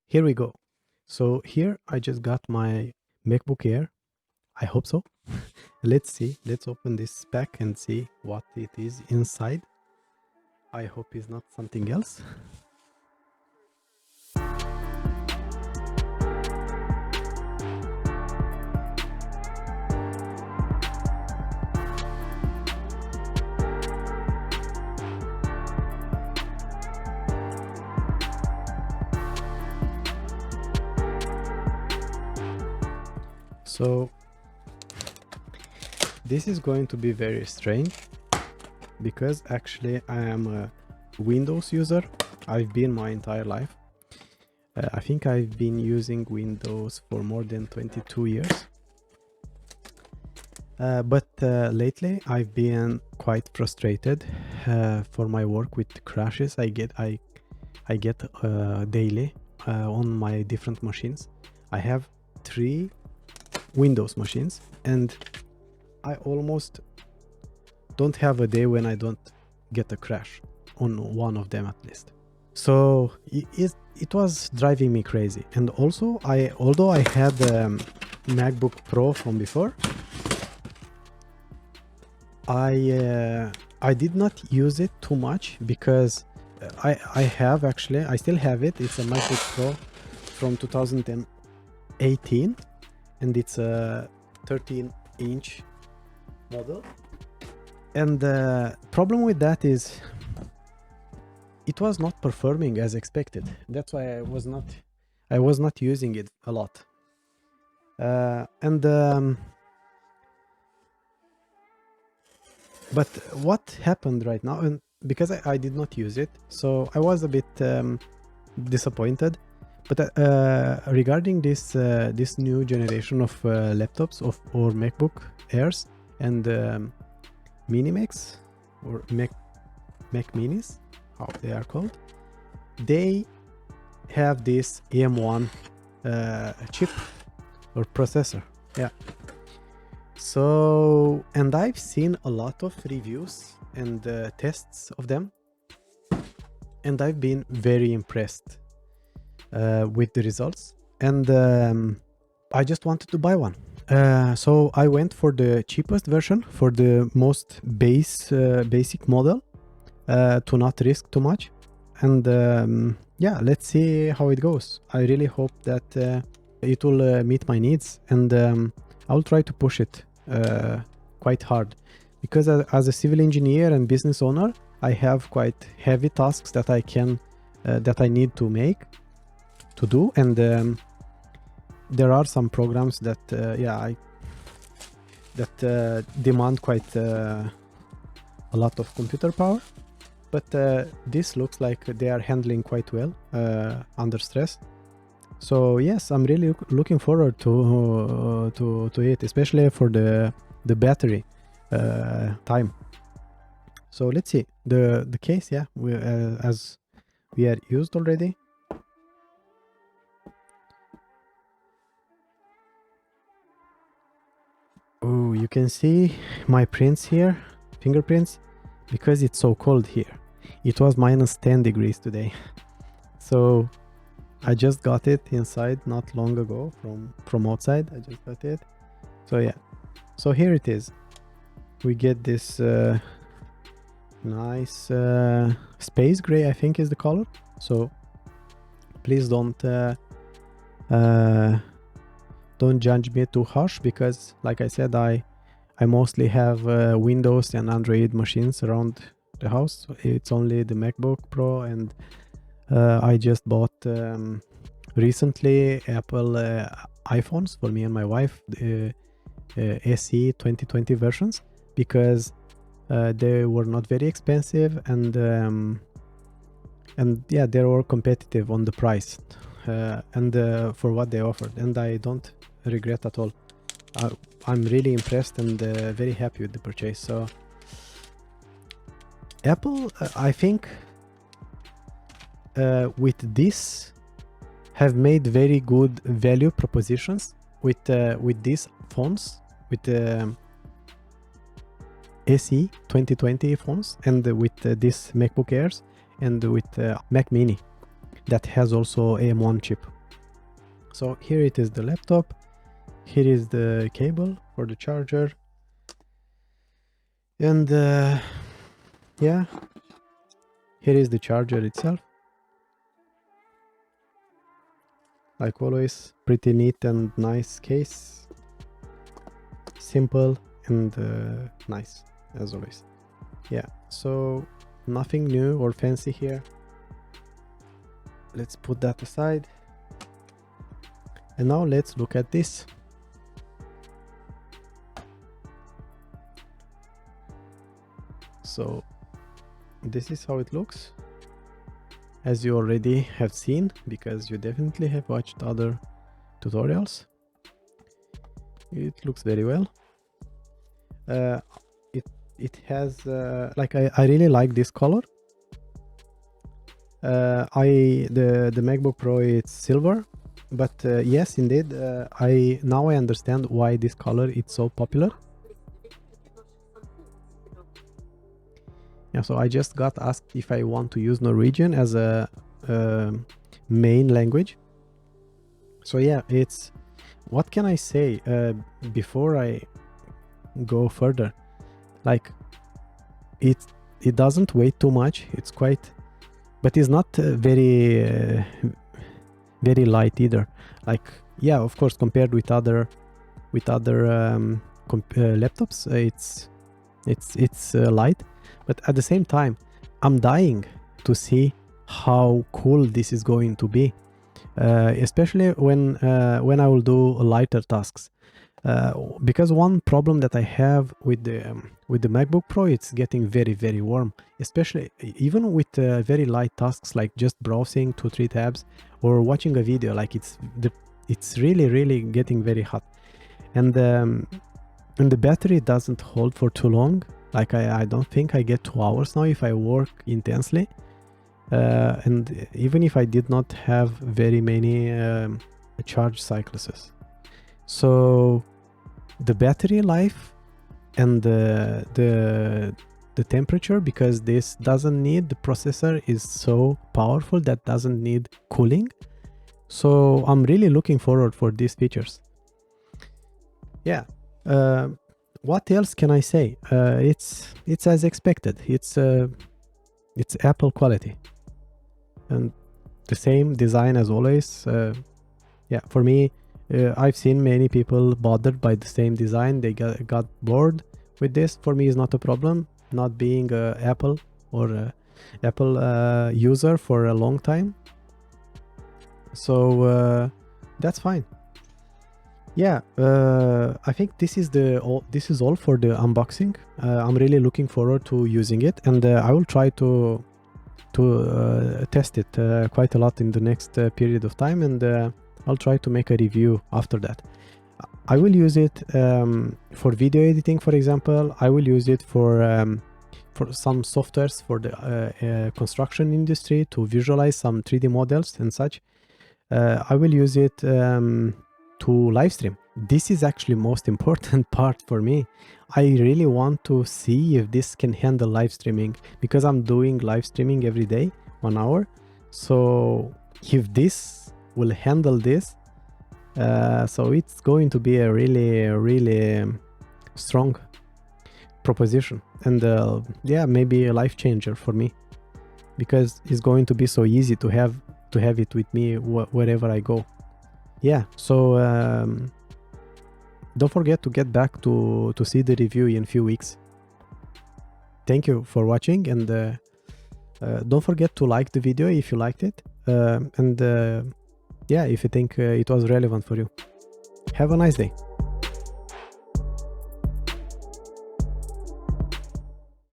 here we go. So here I just got my MacBook Air. I hope so. Let's see. Let's open this pack and see what it is inside. I hope it's not something else. So this is going to be very strange because actually I am a Windows user. I've been my entire life. I think I've been using Windows for more than 22 years. But lately I've been quite frustrated for my work with crashes I get daily on my different machines. I have 3 Windows machines and I almost don't have a day when I don't get a crash on one of them at least. So it was driving me crazy. And also although I had a MacBook Pro from before, I did not use it too much because I still have it. It's a MacBook Pro from 2018 and it's a 13-inch model. And the problem with that is it was not performing as expected. That's why I was not using it a lot. But what happened right now, and because I did not use it, so I was a bit disappointed. But regarding this new generation of laptops or MacBook Airs and Mini Macs or Mac Minis, how they are called, they have this M1 chip or processor. Yeah. So, and I've seen a lot of reviews and tests of them, and I've been very impressed with the results, and I just wanted to buy one. So I went for the cheapest version, for the most basic model, to not risk too much. And yeah, let's see how it goes. I really hope that it will meet my needs, and I'll try to push it quite hard, because as a civil engineer and business owner, I have quite heavy tasks that I need to do, and there are some programs that demand quite a lot of computer power, but this looks like they are handling quite well under stress. So yes, I'm really looking forward to it, especially for the battery time. So let's see the case. Yeah, as we are used already. Oh, you can see my prints here, fingerprints, because it's so cold here. It was minus 10 degrees today. So I just got it inside not long ago from outside. I just got it. So yeah, so here it is. We get this nice space gray, I think is the color. So please don't judge me too harsh, because like I said, I mostly have Windows and Android machines around the house. It's only the MacBook Pro, and I just bought recently Apple iPhones for me and my wife, SE 2020 versions, because they were not very expensive, and yeah, they were competitive on the price and for what they offered, and I don't regret at all. I'm really impressed and very happy with the purchase. So Apple, I think with this have made very good value propositions with these phones, with the SE 2020 phones, and with this MacBook Airs, and with Mac Mini that has also AM1 chip. So here it is, the laptop. Here is the cable for the charger. And yeah, here is the charger itself. Like always, pretty neat and nice case. Simple and nice as always. Yeah, so nothing new or fancy here. Let's put that aside. And now let's look at this. So this is how it looks, as you already have seen, because you definitely have watched other tutorials. It looks very well. It has like I really like this color. The MacBook Pro, it's silver, but yes, indeed, I understand why this color is so popular. Yeah, so I just got asked if I want to use Norwegian as a main language. So yeah, it's, what can I say before I go further? Like it doesn't weigh too much. It's quite, but it's not very light either. Like, yeah, of course, compared with other laptops, it's light. But at the same time, I'm dying to see how cool this is going to be, especially when I will do lighter tasks. Because one problem that I have with the MacBook Pro, it's getting very warm, especially even with very light tasks like just browsing 2-3 tabs or watching a video. Like it's really getting very hot, and the battery doesn't hold for too long. Like I don't think I get 2 hours now if I work intensely, and even if I did not have very many charge cycles. So the battery life and the temperature, because this doesn't need, the processor is so powerful that doesn't need cooling. So I'm really looking forward for these features. Yeah. What else can I say? It's as expected. It's Apple quality and the same design as always. Yeah, for me, I've seen many people bothered by the same design. They got bored with this. For me, it's not a problem. Not being a Apple or a Apple user for a long time, so that's fine. Yeah, I think this is all for the unboxing. I'm really looking forward to using it, and I will try to test it quite a lot in the next period of time, and I'll try to make a review after that. I will use it for video editing, for example. I will use it for some softwares for the construction industry to visualize some 3D models and such. I will use it to live stream. This is actually most important part for me. I really want to see if this can handle live streaming, because I'm doing live streaming every day, 1 hour. So if this will handle this, so it's going to be a really strong proposition, and yeah, maybe a life changer for me, because it's going to be so easy to have it with me wherever I go. Yeah, so don't forget to get back to see the review in a few weeks. Thank you for watching, and don't forget to like the video if you liked it, and yeah, if you think it was relevant for you. Have a nice day.